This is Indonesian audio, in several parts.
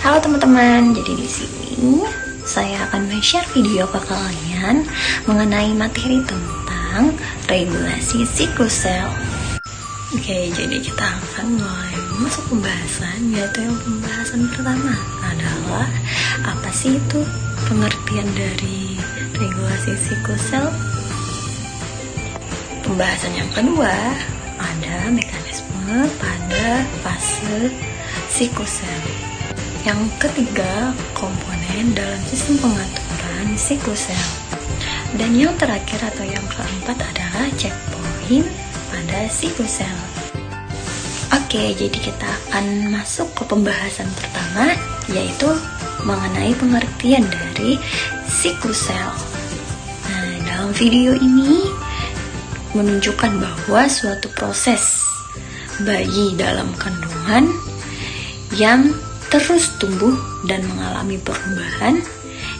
Halo teman-teman, jadi di sini saya akan share video ke kalian mengenai materi tentang regulasi siklus sel. Oke, jadi kita akan mulai masuk pembahasan, yaitu yang pembahasan pertama adalah apa sih itu pengertian dari regulasi siklus sel. Pembahasan yang kedua ada mekanisme pada fase siklus sel. Yang ketiga, komponen dalam sistem pengaturan siklus sel. Dan yang terakhir atau yang keempat adalah checkpoint pada siklus sel. Oke, jadi kita akan masuk ke pembahasan pertama, yaitu mengenai pengertian dari siklus sel. Nah, dalam video ini menunjukkan bahwa suatu proses bayi dalam kandungan yang terus tumbuh dan mengalami perubahan,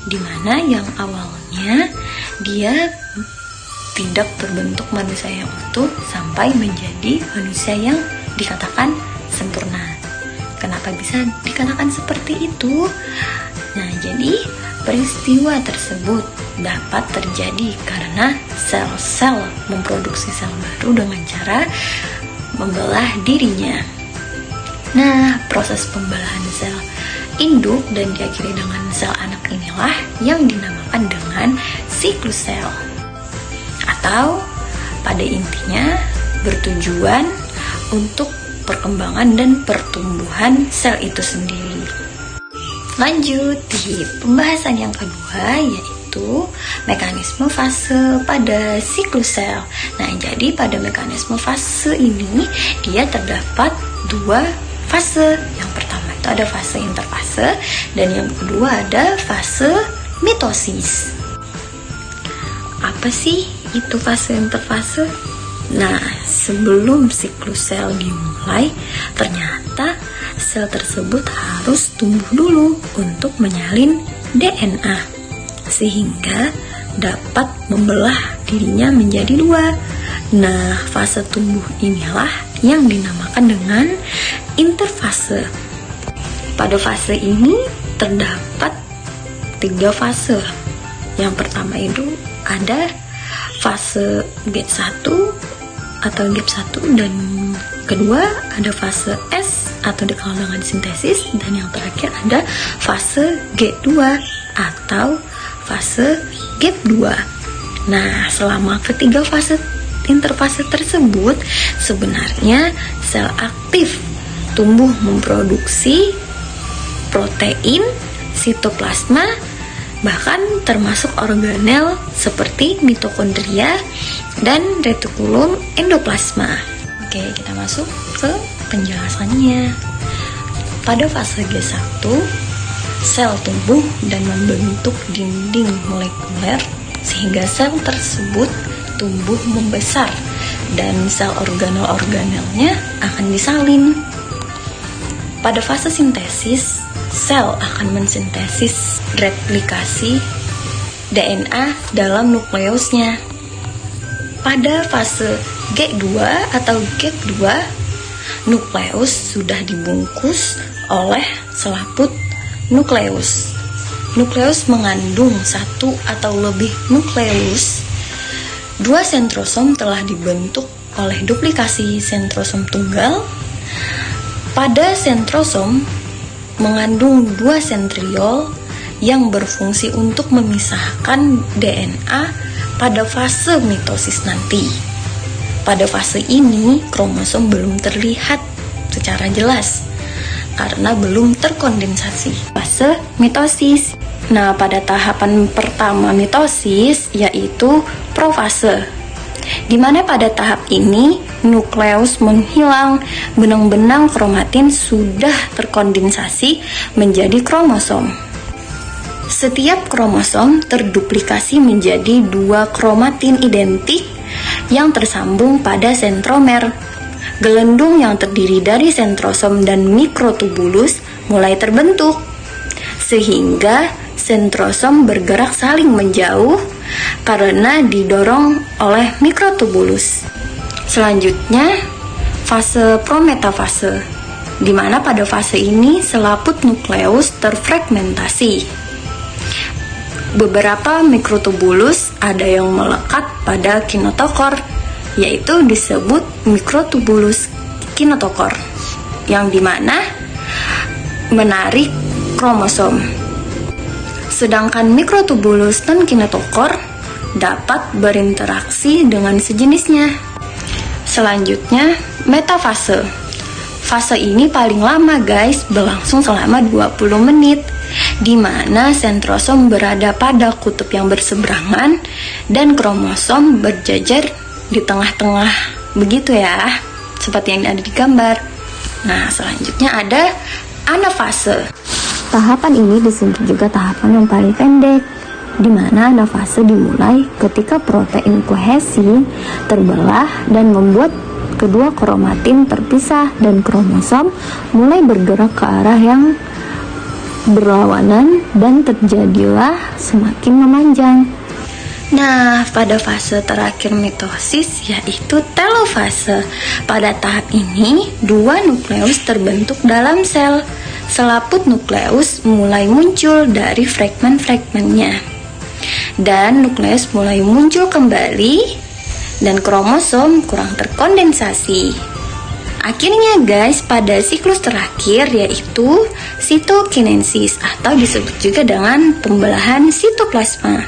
di mana yang awalnya dia tidak berbentuk manusia yang utuh sampai menjadi manusia yang dikatakan sempurna. Kenapa bisa dikatakan seperti itu? Nah, jadi peristiwa tersebut dapat terjadi karena sel-sel memproduksi sel baru dengan cara membelah dirinya. Nah, proses pembelahan sel induk dan diakhiri dengan sel anak inilah yang dinamakan dengan siklus sel. Atau pada intinya bertujuan untuk perkembangan dan pertumbuhan sel itu sendiri. Lanjut di pembahasan yang kedua, yaitu mekanisme fase pada siklus sel. Nah, jadi pada mekanisme fase ini dia terdapat dua fase. Yang pertama itu ada fase interfase dan yang kedua ada fase mitosis. Apa sih itu fase interfase? Nah, sebelum siklus sel dimulai, ternyata sel tersebut harus tumbuh dulu untuk menyalin DNA sehingga dapat membelah dirinya menjadi dua. Nah, fase tumbuh inilah yang dinamakan dengan interfase. Pada fase ini terdapat 3 fase. Yang pertama itu ada fase gap 1 atau gap 1, dan kedua ada fase S atau dikenal dengan sintesis, dan yang terakhir ada fase G2 atau fase gap 2. Nah, selama ketiga fase interfase tersebut sebenarnya sel aktif tumbuh memproduksi protein, sitoplasma, bahkan termasuk organel seperti mitokondria dan retikulum endoplasma. Oke, kita masuk ke penjelasannya. Pada fase G1, sel tumbuh dan membentuk dinding molekuler sehingga sel tersebut tumbuh membesar dan sel organel-organelnya akan disalin. Pada fase sintesis, sel akan mensintesis replikasi DNA dalam nukleusnya. Pada fase G2 atau gap 2, nukleus sudah dibungkus oleh selaput nukleus. Nukleus mengandung satu atau lebih nukleus. 2 sentrosom telah dibentuk oleh duplikasi sentrosom tunggal. Pada sentrosom mengandung 2 sentriol yang berfungsi untuk memisahkan DNA pada fase mitosis nanti. Pada fase ini kromosom belum terlihat secara jelas karena belum terkondensasi. Fase mitosis. Nah, pada tahapan pertama mitosis yaitu profase, di mana pada tahap ini nukleus menghilang, benang-benang kromatin sudah terkondensasi menjadi kromosom. Setiap kromosom terduplikasi menjadi 2 kromatin identik yang tersambung pada sentromer. Gelendung yang terdiri dari sentrosom dan mikrotubulus mulai terbentuk, sehingga sentrosom bergerak saling menjauh karena didorong oleh mikrotubulus. Selanjutnya, fase prometafase, di mana pada fase ini selaput nukleus terfragmentasi. Beberapa mikrotubulus ada yang melekat pada kinetokor, yaitu disebut mikrotubulus kinetokor, yang dimana menarik kromosom. Sedangkan mikrotubulus non kinetokor dapat berinteraksi dengan sejenisnya. Selanjutnya, metafase. Fase ini paling lama guys, berlangsung selama 20 menit, di mana sentrosom berada pada kutub yang berseberangan dan kromosom berjajar di tengah-tengah, begitu ya, seperti yang ada di gambar. Nah, selanjutnya ada anafase. Tahapan ini disebut juga tahapan yang paling pendek, di mana anafase dimulai ketika protein kohesi terbelah dan membuat kedua kromatin terpisah dan kromosom mulai bergerak ke arah yang berlawanan dan terjadilah semakin memanjang. Nah, pada fase terakhir mitosis yaitu telofase. Pada tahap ini, dua nukleus terbentuk dalam sel. Selaput nukleus mulai muncul dari fragmen-fragmennya. Dan nukleus mulai muncul kembali dan kromosom kurang terkondensasi. Akhirnya guys, pada siklus terakhir yaitu sitokinesis atau disebut juga dengan pembelahan sitoplasma.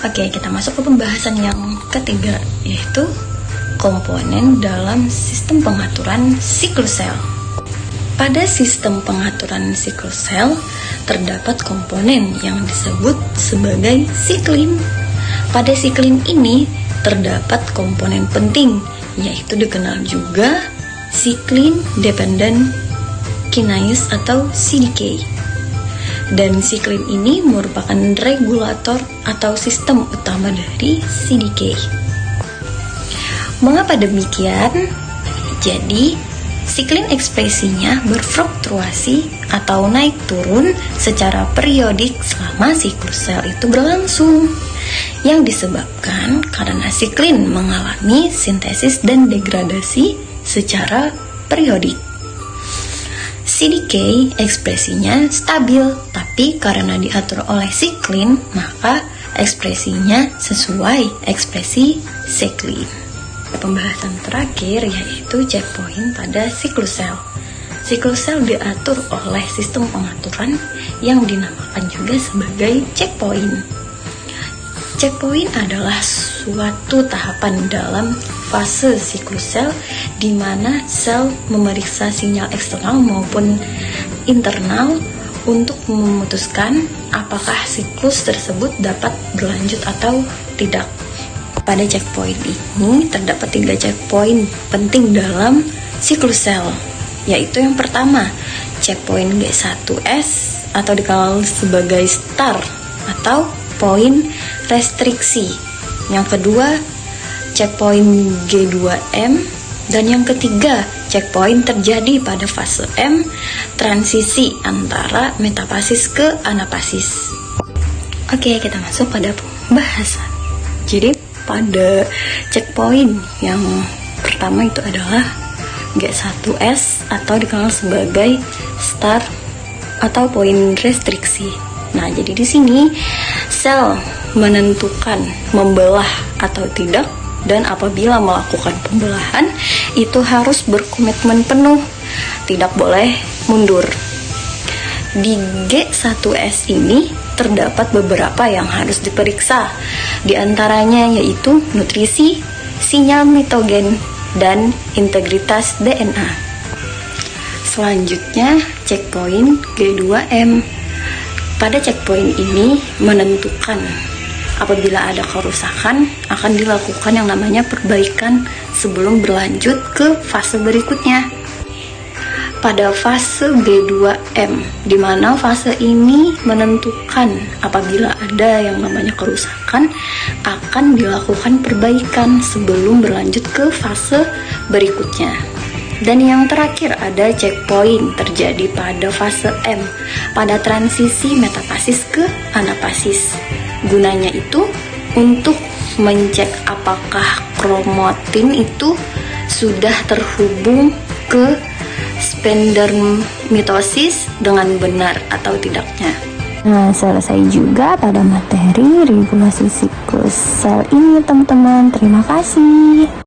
Oke, kita masuk ke pembahasan yang ketiga, yaitu komponen dalam sistem pengaturan siklus sel. Pada sistem pengaturan siklus sel, terdapat komponen yang disebut sebagai siklin. Pada siklin ini, terdapat komponen penting, yaitu dikenal juga siklin dependent kinase atau CDK. Dan siklin ini merupakan regulator atau sistem utama dari CDK. Mengapa demikian? Jadi, siklin ekspresinya berfluktuasi atau naik turun secara periodik selama siklus sel itu berlangsung, yang disebabkan karena siklin mengalami sintesis dan degradasi secara periodik. CDK ekspresinya stabil, tapi karena diatur oleh siklin, maka ekspresinya sesuai ekspresi siklin. Pembahasan terakhir yaitu checkpoint pada siklus sel. Siklus sel diatur oleh sistem pengaturan yang dinamakan juga sebagai checkpoint. Checkpoint adalah suatu tahapan dalam fase siklus sel di mana sel memeriksa sinyal eksternal maupun internal untuk memutuskan apakah siklus tersebut dapat berlanjut atau tidak. Pada checkpoint ini terdapat 3 checkpoint penting dalam siklus sel, yaitu yang pertama, checkpoint G1S atau dikenal sebagai start atau poin restriksi. Yang kedua, checkpoint G2M, dan yang ketiga, checkpoint terjadi pada fase M, transisi antara metafasis ke anafasis. Oke, kita masuk pada pembahasan. Jadi pada checkpoint yang pertama itu adalah G1S atau dikenal sebagai start atau poin restriksi. Nah, jadi di sini sel menentukan membelah atau tidak, dan apabila melakukan pembelahan itu harus berkomitmen penuh, tidak boleh mundur. Di G1S ini terdapat beberapa yang harus diperiksa, di antaranya yaitu nutrisi, sinyal mitogen, dan integritas DNA. Selanjutnya, checkpoint G2M. Pada checkpoint ini menentukan apabila ada kerusakan akan dilakukan yang namanya perbaikan sebelum berlanjut ke fase berikutnya. Pada fase G2M, di mana fase ini menentukan apabila ada yang namanya kerusakan akan dilakukan perbaikan sebelum berlanjut ke fase berikutnya. Dan yang terakhir ada checkpoint terjadi pada fase M, pada transisi metafasis ke anafasis. Gunanya itu untuk mencek apakah kromatin itu sudah terhubung ke spondermitosis dengan benar atau tidaknya. Nah, selesai juga pada materi regulasi siklus sel ini, teman-teman. Terima kasih.